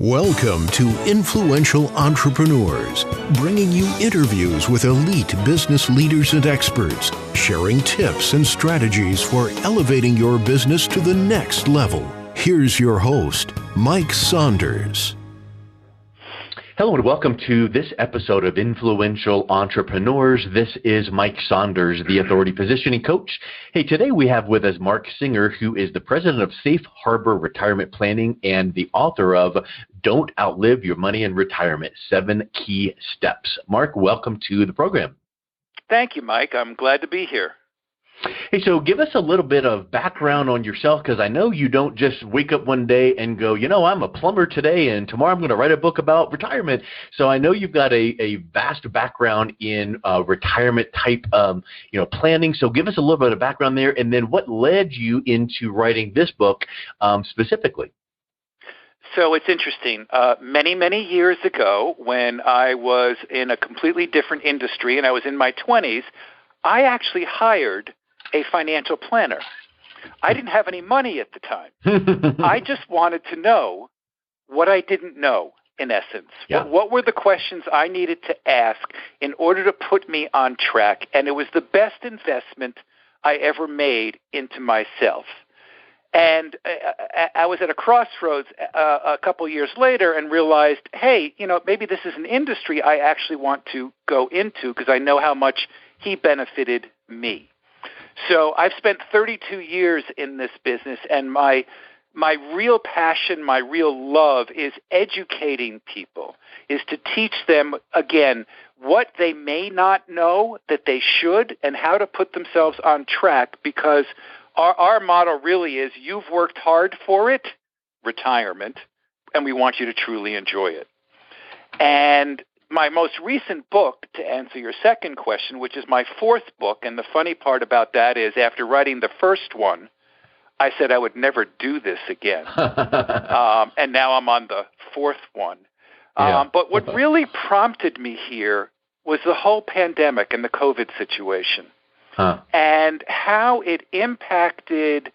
Welcome to Influential Entrepreneurs, bringing you interviews with elite business leaders and experts, sharing tips and strategies for elevating your business to the next level. Here's your host, Mike Saunders. Hello and welcome to this episode of Influential Entrepreneurs. This is Mike Saunders, the Authority Positioning Coach. Hey, today we have with us Mark Singer, who is the president of Safe Harbor Retirement Planning and the author of Don't Outlive Your Money in Retirement, 7 Key Steps. Mark, welcome to the program. Thank you, Mike. I'm glad to be here. Hey, so give us a little bit of background on yourself, because I know you don't just wake up one day and go, I'm a plumber today and tomorrow I'm going to write a book about retirement. So I know you've got a vast background in retirement type planning. So give us a little bit of background there, and then what led you into writing this book specifically? So it's interesting. Many years ago, when I was in a completely different industry and I was in my 20s, I actually hired a financial planner. I didn't have any money at the time. I just wanted to know what I didn't know, in essence. Yeah. What were the questions I needed to ask in order to put me on track? And it was the best investment I ever made into myself. And I was at a crossroads a couple years later and realized, hey, maybe this is an industry I actually want to go into because I know how much he benefited me. So I've spent 32 years in this business, and my real passion, my real love is educating people, is to teach them, again, what they may not know that they should and how to put themselves on track, because our motto really is you've worked hard for it, retirement, and we want you to truly enjoy it. And my most recent book, to answer your second question, which is my 4th book, and the funny part about that is after writing the first one, I said I would never do this again. And now I'm on the 4th one. But what really prompted me here was the whole pandemic and the COVID situation. And how it impacted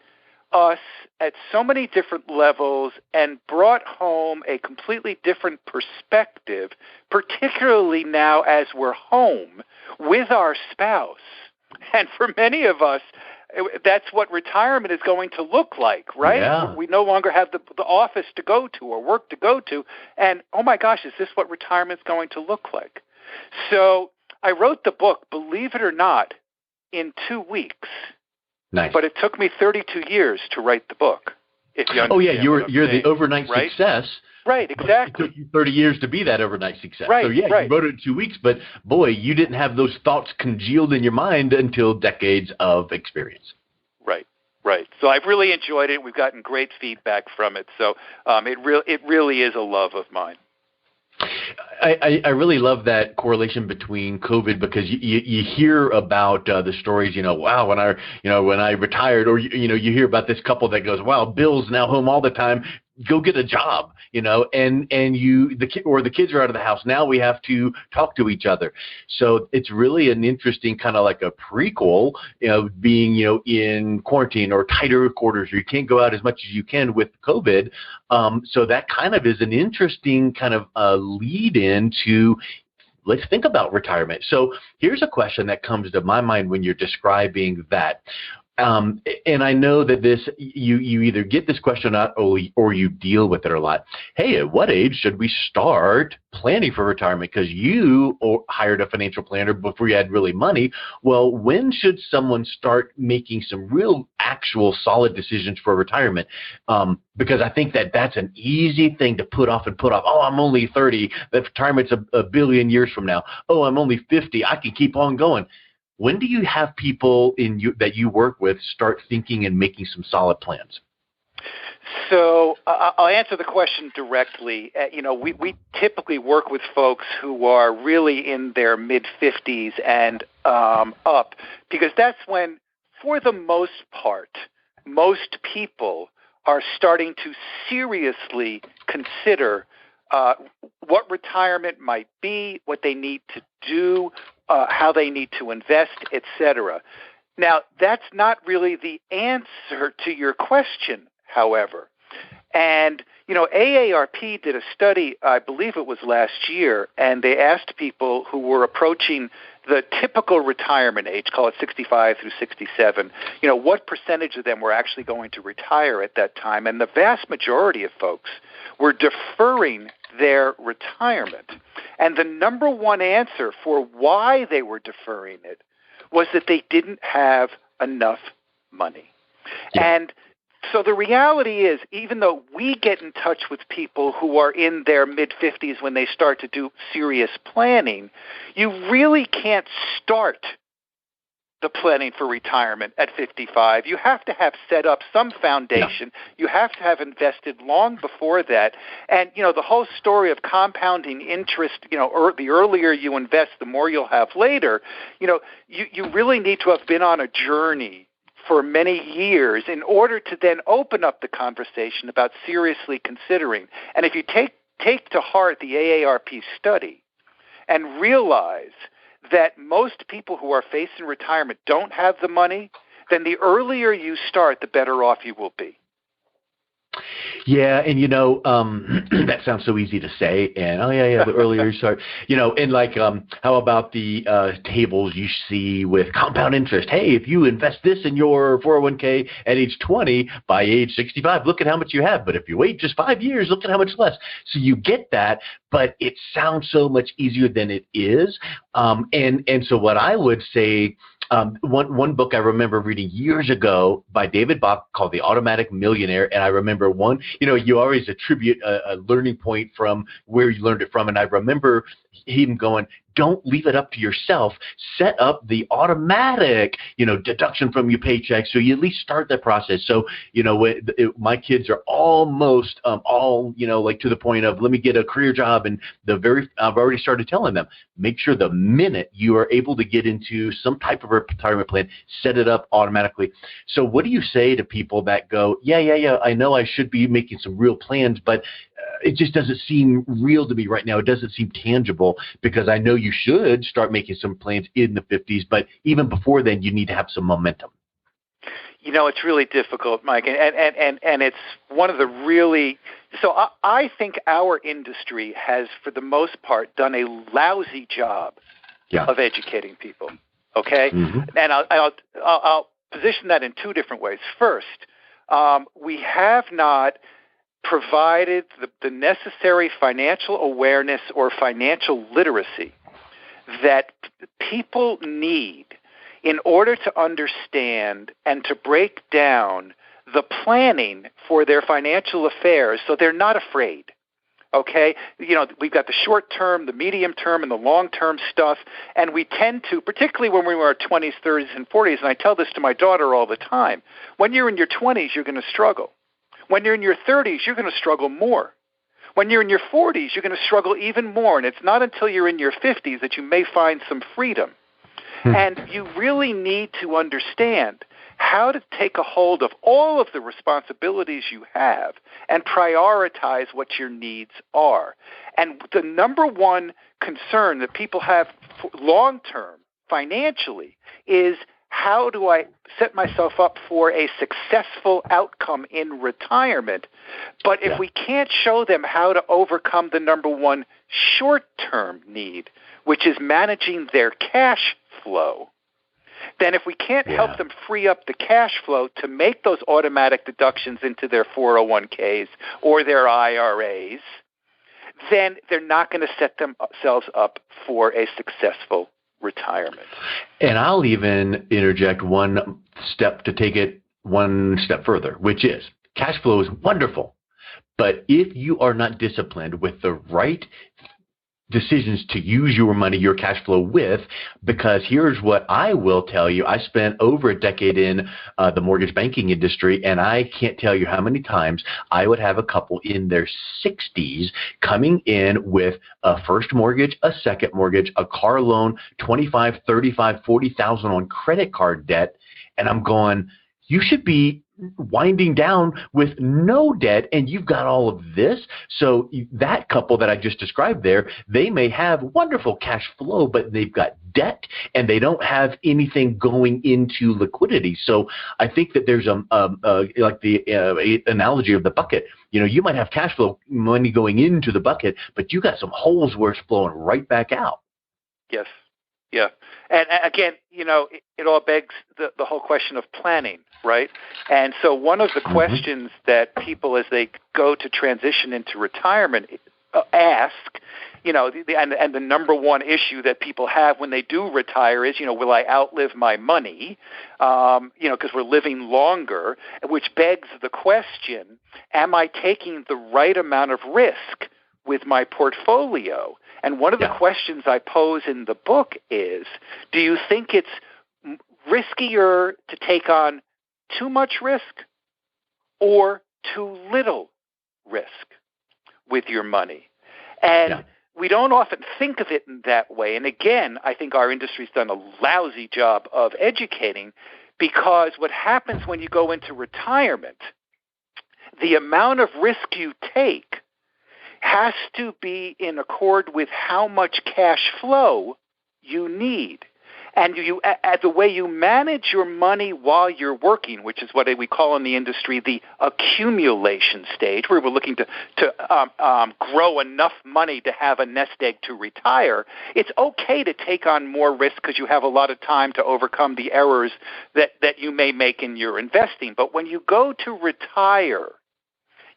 us at so many different levels and brought home a completely different perspective, particularly now as we're home with our spouse. And for many of us, that's what retirement is going to look like, right? Yeah. We no longer have the office to go to or work to go to. And, oh my gosh, is this what retirement is going to look like? So I wrote the book, believe it or not, in 2 weeks. Nice. But it took me 32 years to write the book. If you understand you're the overnight success. Right, exactly. It took you 30 years to be that overnight success. Right, so you wrote it in 2 weeks, but boy, you didn't have those thoughts congealed in your mind until decades of experience. Right. So I've really enjoyed it. We've gotten great feedback from it. So it really is a love of mine. I really love that correlation between COVID, because you hear about the stories, wow, when I retired, or you hear about this couple that goes, wow, Bill's now home all the time, go get a job, and the kids are out of the house. Now we have to talk to each other. So it's really an interesting kind of like a prequel, being, in quarantine or tighter quarters, or you can't go out as much as you can with COVID. So that kind of is an interesting kind of lead into, let's think about retirement. So here's a question that comes to my mind when you're describing that. And I know that you either get this question out or you deal with it a lot. Hey, at what age should we start planning for retirement? Because you hired a financial planner before you had really money. Well, when should someone start making some real, actual, solid decisions for retirement? Because I think that's an easy thing to put off. Oh, I'm only 30. That retirement's a billion years from now. Oh, I'm only 50. I can keep on going. When do you have people that you work with start thinking and making some solid plans? So I'll answer the question directly. We typically work with folks who are really in their mid-50s and up, because that's when, for the most part, most people are starting to seriously consider what retirement might be, what they need to do, how they need to invest, etc. Now, that's not really the answer to your question, however. And, AARP did a study, I believe it was last year, and they asked people who were approaching the typical retirement age, call it 65 through 67, what percentage of them were actually going to retire at that time. And the vast majority of folks were deferring their retirement. And the number one answer for why they were deferring it was that they didn't have enough money. Yeah. And so the reality is, even though we get in touch with people who are in their mid-50s when they start to do serious planning, you really can't start the planning for retirement at 55. You have to have set up some foundation. Yeah. You have to have invested long before that. And, the whole story of compounding interest, the earlier you invest, the more you'll have later, you really need to have been on a journey for many years in order to then open up the conversation about seriously considering. And if you take to heart the AARP study and realize that most people who are facing retirement don't have the money, then the earlier you start, the better off you will be. Yeah, and that sounds so easy to say, and the earlier you start, and like how about the tables you see with compound interest? Hey, if you invest this in your 401k at age 20, by age 65, look at how much you have. But if you wait just 5 years, look at how much less. So you get that, but it sounds so much easier than it is. And so what I would say, one book I remember reading years ago by David Bach called The Automatic Millionaire, and I remember one, you always attribute a learning point from where you learned it from, and I remember him going, don't leave it up to yourself. Set up the automatic, deduction from your paycheck, so you at least start that process. So, my kids are almost all, like to the point of, let me get a career job, and I've already started telling them, make sure the minute you are able to get into some type of retirement plan, set it up automatically. So what do you say to people that go, yeah, I know I should be making some real plans, but it just doesn't seem real to me right now. It doesn't seem tangible, because I know you should start making some plans in the 50s, but even before then, you need to have some momentum. It's really difficult, Mike, and it's one of the really – so I think our industry has, for the most part, done a lousy job of educating people, okay? Mm-hmm. And I'll position that in two different ways. First, we have not – provided the necessary financial awareness or financial literacy that people need in order to understand and to break down the planning for their financial affairs so they're not afraid. Okay? We've got the short term, the medium term, and the long term stuff, and we tend to, particularly when we were in our 20s, 30s, and 40s, and I tell this to my daughter all the time, when you're in your 20s, you're going to struggle. When you're in your 30s, you're going to struggle more. When you're in your 40s, you're going to struggle even more. And it's not until you're in your 50s that you may find some freedom. And you really need to understand how to take a hold of all of the responsibilities you have and prioritize what your needs are. And the number one concern that people have long-term financially is, how do I set myself up for a successful outcome in retirement? But if we can't show them how to overcome the number one short-term need, which is managing their cash flow, then if we can't help them free up the cash flow to make those automatic deductions into their 401ks or their IRAs, then they're not going to set themselves up for a successful retirement. And I'll even interject one step to take it one step further, which is cash flow is wonderful. But if you are not disciplined with the right decisions to use your money, your cash flow with, because here's what I will tell you. I spent over a decade in the mortgage banking industry, and I can't tell you how many times I would have a couple in their 60s coming in with a first mortgage, a second mortgage, a car loan, $25,000, $35,000, $40,000 on credit card debt, and I'm going, you should be winding down with no debt, and you've got all of this. So that couple that I just described there, they may have wonderful cash flow, but they've got debt and they don't have anything going into liquidity. So I think that there's like the analogy of the bucket. You might have cash flow money going into the bucket, but you got some holes where it's flowing right back out. Yes. Yeah. And again, it all begs the whole question of planning, right? And so one of the questions that people, as they go to transition into retirement, ask, and the number one issue that people have when they do retire is, will I outlive my money? Because we're living longer, which begs the question, am I taking the right amount of risk with my portfolio? And one of the questions I pose in the book is, do you think it's riskier to take on too much risk or too little risk with your money? And we don't often think of it in that way. And again, I think our industry's done a lousy job of educating, because what happens when you go into retirement, the amount of risk you take has to be in accord with how much cash flow you need. And the way you manage your money while you're working, which is what we call in the industry the accumulation stage, where we're looking to grow enough money to have a nest egg to retire, it's okay to take on more risk because you have a lot of time to overcome the errors that you may make in your investing. But when you go to retire,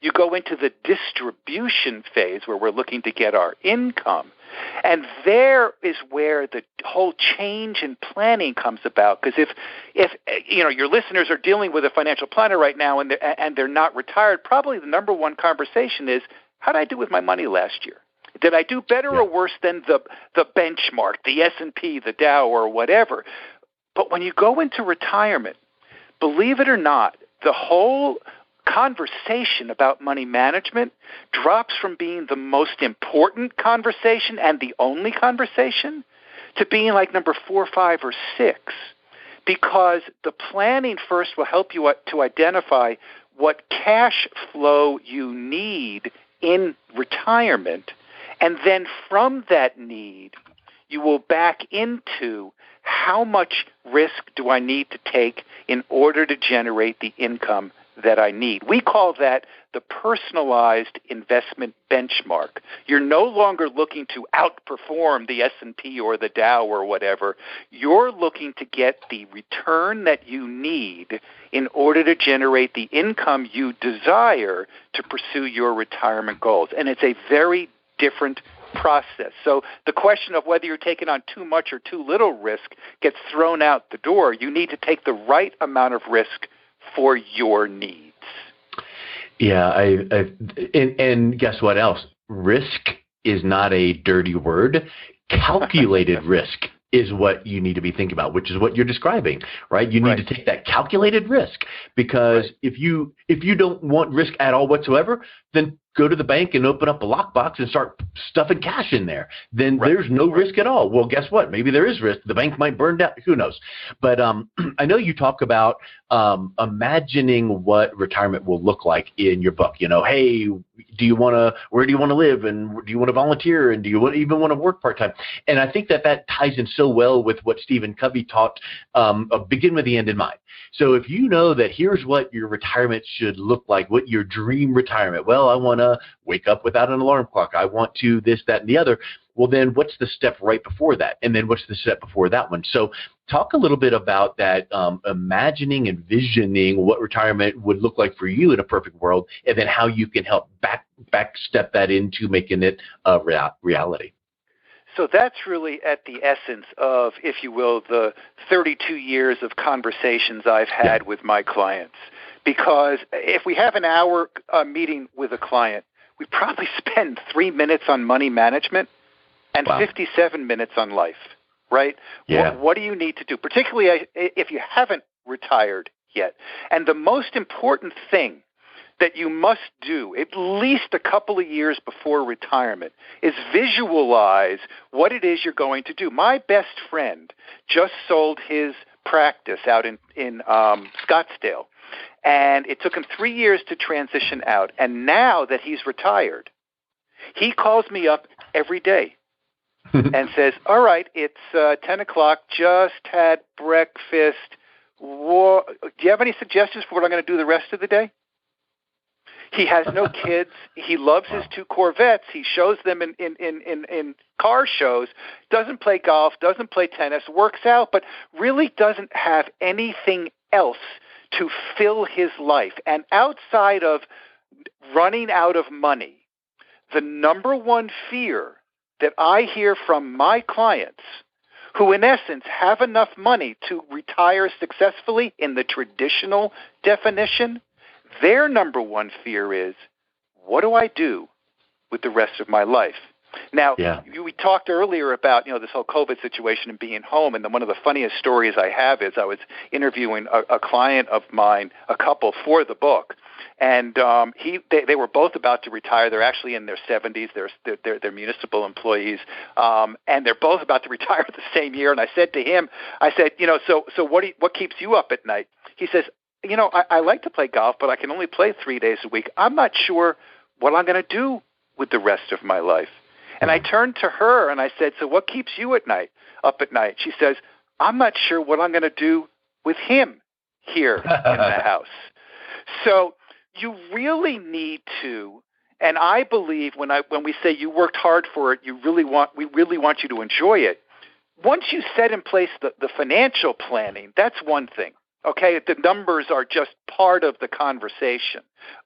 you go into the distribution phase where we're looking to get our income. And there is where the whole change in planning comes about. Because if your listeners are dealing with a financial planner right now and they're not retired, probably the number one conversation is, how did I do with my money last year? Did I do better or worse than the benchmark, the S&P, the Dow, or whatever? But when you go into retirement, believe it or not, the whole conversation about money management drops from being the most important conversation and the only conversation to being like number 4, 5, or 6, because the planning first will help you to identify what cash flow you need in retirement, and then from that need, you will back into how much risk do I need to take in order to generate the income that I need. We call that the personalized investment benchmark. You're no longer looking to outperform the S&P or the Dow or whatever. You're looking to get the return that you need in order to generate the income you desire to pursue your retirement goals. And it's a very different process. So the question of whether you're taking on too much or too little risk gets thrown out the door. You need to take the right amount of risk for your needs. Yeah, and guess what else? Risk is not a dirty word. Calculated risk is what you need to be thinking about, which is what you're describing, right? You need to take that calculated risk, because if you don't want risk at all whatsoever, then go to the bank and open up a lockbox and start stuffing cash in there. Then there's no risk at all. Well, guess what? Maybe there is risk. The bank might burn down. Who knows? But I know you talk about imagining what retirement will look like in your book. Hey, where do you want to live? And do you want to volunteer? And do you even want to work part-time? And I think that ties in so well with what Stephen Covey taught, begin with the end in mind. So if you know that here's what your retirement should look like, what your dream retirement, well, I want to wake up without an alarm clock. I want to this, that, and the other. Well, then what's the step right before that? And then what's the step before that one? So talk a little bit about that, imagining and visioning what retirement would look like for you in a perfect world, and then how you can help back step that into making it a reality. So that's really at the essence of, if you will, the 32 years of conversations I've had with my clients. Because if we have an hour meeting with a client, we probably spend 3 minutes on money management and 57 minutes on life, right? Yeah. What do you need to do, particularly if you haven't retired yet? And the most important thing that you must do at least a couple of years before retirement is visualize what it is you're going to do. My best friend just sold his practice out in Scottsdale. And it took him 3 years to transition out. And now that he's retired, he calls me up every day and says, all right, it's 10 o'clock, just had breakfast. Do you have any suggestions for what I'm going to do the rest of the day? He has no kids. He loves his 2 Corvettes. He shows them in car shows, doesn't play golf, doesn't play tennis, works out, but really doesn't have anything else to fill his life. And outside of running out of money, the number one fear that I hear from my clients who in essence have enough money to retire successfully in the traditional definition, their number one fear is, what do I do with the rest of my life? Now, we talked earlier about, this whole COVID situation and being home, and then one of the funniest stories I have is I was interviewing a client of mine, a couple for the book, and they were both about to retire. They're actually in their 70s. They're municipal employees, and they're both about to retire the same year. And I said to him, so what keeps you up at night? He says, I like to play golf, but I can only play 3 days a week. I'm not sure what I'm going to do with the rest of my life. And I turned to her and I said, so what keeps you up at night? She says, I'm not sure what I'm going to do with him here in the house. So you really need to, and I believe when we say you worked hard for it, we really want you to enjoy it. Once you set in place the financial planning, that's one thing. Okay, the numbers are just part of the conversation.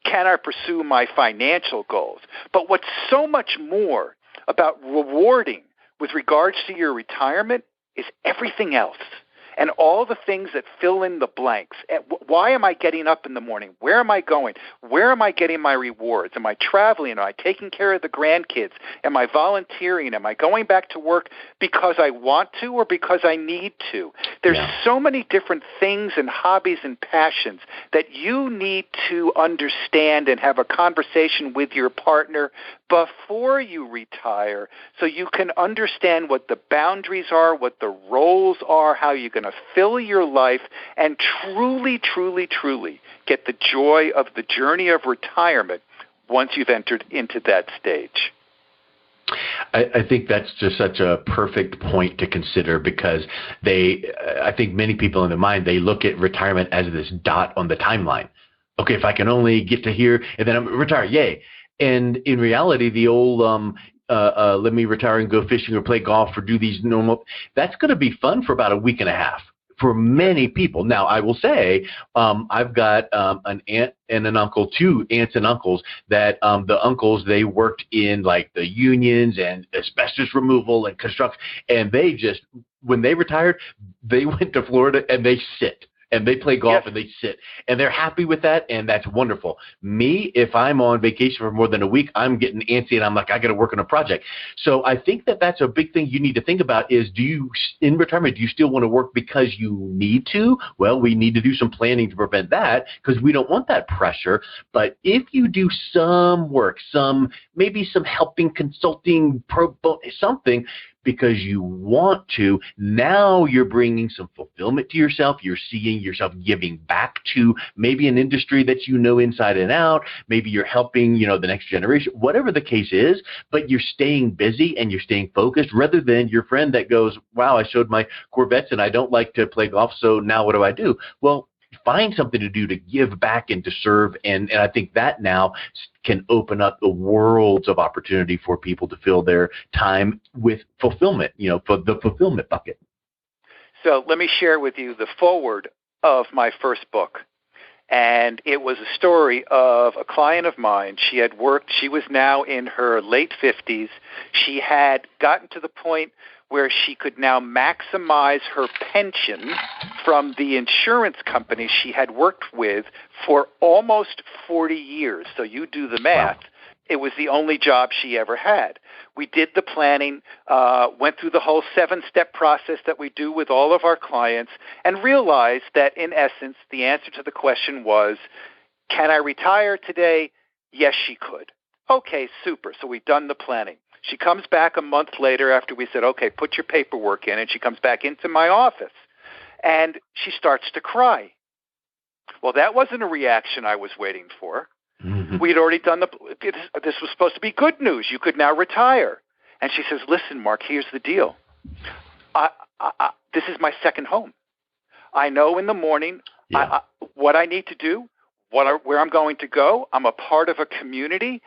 Can I pursue my financial goals? But what's so much more about rewarding with regards to your retirement is everything else and all the things that fill in the blanks. Why am I getting up in the morning? Where am I going? Where am I getting my rewards? Am I traveling? Am I taking care of the grandkids? Am I volunteering? Am I going back to work because I want to or because I need to? There's so many different things and hobbies and passions that you need to understand and have a conversation with your partner before you retire so you can understand what the boundaries are, what the roles are, how you're going to fill your life, and truly, truly, truly get the joy of the journey of retirement once you've entered into that stage. I think that's just such a perfect point to consider because I think many people in their mind, they look at retirement as this dot on the timeline. Okay, if I can only get to here and then I'm retired, yay. And in reality, the old let me retire and go fishing or play golf or do these normal, that's going to be fun for about a week and a half for many people. Now, I will say I've got an aunt and an uncle, 2 aunts and uncles that the uncles, they worked in like the unions and asbestos removal and construction. And they just, when they retired, they went to Florida and they sit. And they play golf and they sit. And they're happy with that, and that's wonderful. Me, if I'm on vacation for more than a week, I'm getting antsy, and I'm like, I got to work on a project. So I think that's a big thing you need to think about is in retirement, do you still want to work because you need to? Well, we need to do some planning to prevent that because we don't want that pressure. But if you do some work, maybe some helping, consulting, something, because you want to, now you're bringing some fulfillment to yourself. You're seeing yourself giving back to maybe an industry that you know inside and out. Maybe you're helping, the next generation, whatever the case is, but you're staying busy and you're staying focused rather than your friend that goes, wow, I showed my Corvettes and I don't like to play golf, so now what do I do? Well, find something to do to give back and to serve. And I think that now can open up the worlds of opportunity for people to fill their time with fulfillment, for the fulfillment bucket. So let me share with you the foreword of my first book. And it was a story of a client of mine. She was now in her late 50s. She had gotten to the point where she could now maximize her pension from the insurance company she had worked with for almost 40 years. So you do the math. Wow. It was the only job she ever had. We did the planning, went through the whole 7-step process that we do with all of our clients, and realized that, in essence, the answer to the question was, can I retire today? Yes, she could. Okay, super. So we've done the planning. She comes back a month later after we said, okay, put your paperwork in, and she comes back into my office. And she starts to cry. Well, that wasn't a reaction I was waiting for. Mm-hmm. We had already done this was supposed to be good news. You could now retire. And she says, listen, Mark, here's the deal. This is my second home. I know in the morning what I need to do, where I'm going to go. I'm a part of a community.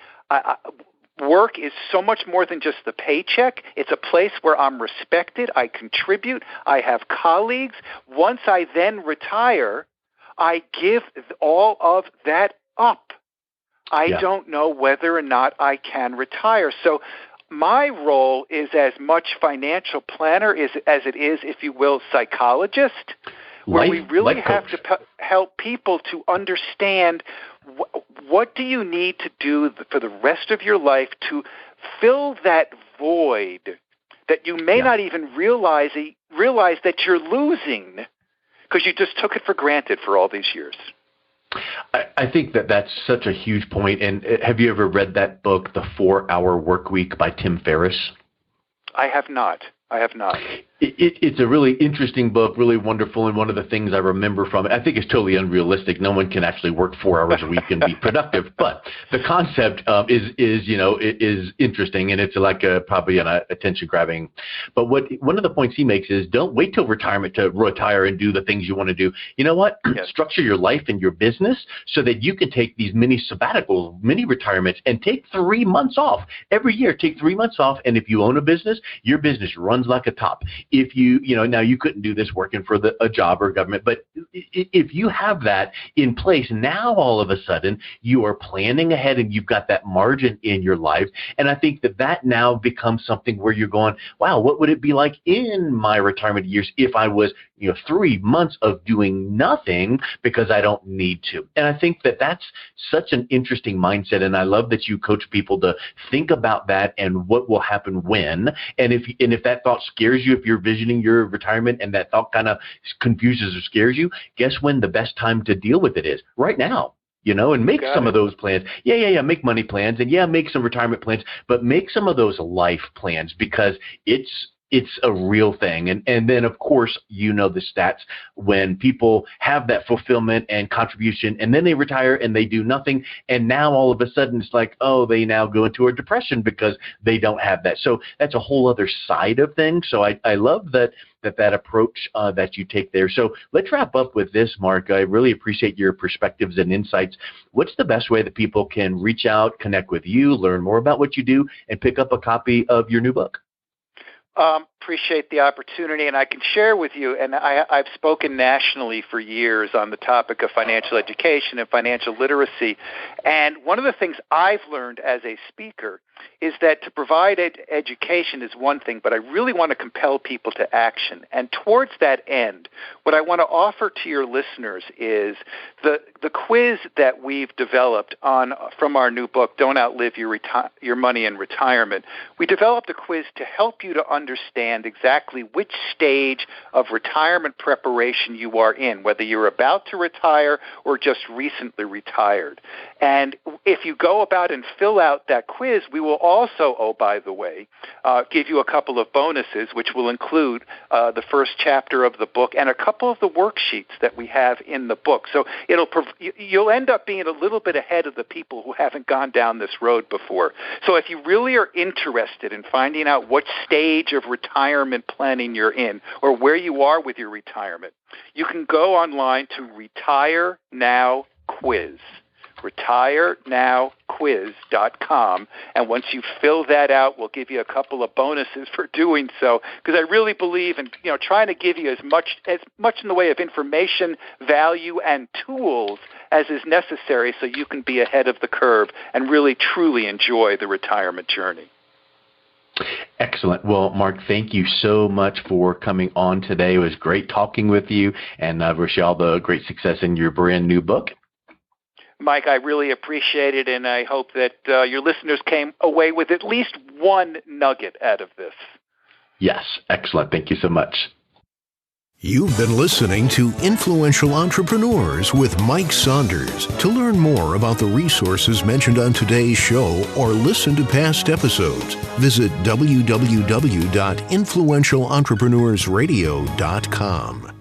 Work is so much more than just the paycheck. It's a place where I'm respected. I contribute. I have colleagues. Once I then retire, I give all of that up. I don't know whether or not I can retire. So my role is as much financial planner as it is, if you will, psychologist, where we really have to help people to understand what do you need to do for the rest of your life to fill that void that you may not even realize that you're losing because you just took it for granted for all these years. I think that's such a huge point. And have you ever read that book, The 4-Hour Workweek by Tim Ferriss? I have not. It's a really interesting book, really wonderful, and one of the things I remember from it, I think it's totally unrealistic. No one can actually work 4 hours a week and be productive, but the concept is interesting, and it's like probably an attention grabbing. But one of the points he makes is don't wait till retirement to retire and do the things you want to do. You know what? Yes. Structure your life and your business so that you can take these mini sabbaticals, mini retirements, and take 3 months off every year. Take 3 months off, and if you own a business, your business runs like a top. If now you couldn't do this working for a job or government, but if you have that in place, now all of a sudden you are planning ahead and you've got that margin in your life. And I think that now becomes something where you're going, wow, what would it be like in my retirement years if I was 3 months of doing nothing because I don't need to? And I think that's such an interesting mindset. And I love that you coach people to think about that and what will happen when. And if that thought scares you, if you're visioning your retirement and that thought kind of confuses or scares you, guess when the best time to deal with it is? Right now. And make some of those plans. Make money plans and make some retirement plans, but make some of those life plans because it's a real thing. And then, of course, the stats when people have that fulfillment and contribution and then they retire and they do nothing. And now all of a sudden it's like, oh, they now go into a depression because they don't have that. So that's a whole other side of things. So I love that approach that you take there. So let's wrap up with this, Mark. I really appreciate your perspectives and insights. What's the best way that people can reach out, connect with you, learn more about what you do, and pick up a copy of your new book? Appreciate the opportunity, and I can share with you, and I've spoken nationally for years on the topic of financial education and financial literacy, and one of the things I've learned as a speaker is that to provide education is one thing, but I really want to compel people to action. And towards that end, what I want to offer to your listeners is the quiz that we've developed from our new book, Don't Outlive Your Money in Retirement. We developed a quiz to help you to understand exactly which stage of retirement preparation you are in, whether you're about to retire or just recently retired. And if you go about and fill out that quiz, we will also, by the way, give you a couple of bonuses, which will include the first chapter of the book and a couple of the worksheets that we have in the book. So you'll end up being a little bit ahead of the people who haven't gone down this road before. So if you really are interested in finding out what stage of retirement planning you're in or where you are with your retirement, you can go online to Retire Now Quiz. RetireNowQuiz.com, and once you fill that out, we'll give you a couple of bonuses for doing so, because I really believe in trying to give you as much in the way of information, value, and tools as is necessary so you can be ahead of the curve and really truly enjoy the retirement journey. Excellent. Well, Mark, thank you so much for coming on today. It was great talking with you, and I wish you all the great success in your brand new book. Mike, I really appreciate it, and I hope that your listeners came away with at least one nugget out of this. Yes, excellent. Thank you so much. You've been listening to Influential Entrepreneurs with Mike Saunders. To learn more about the resources mentioned on today's show or listen to past episodes, visit www.influentialentrepreneursradio.com.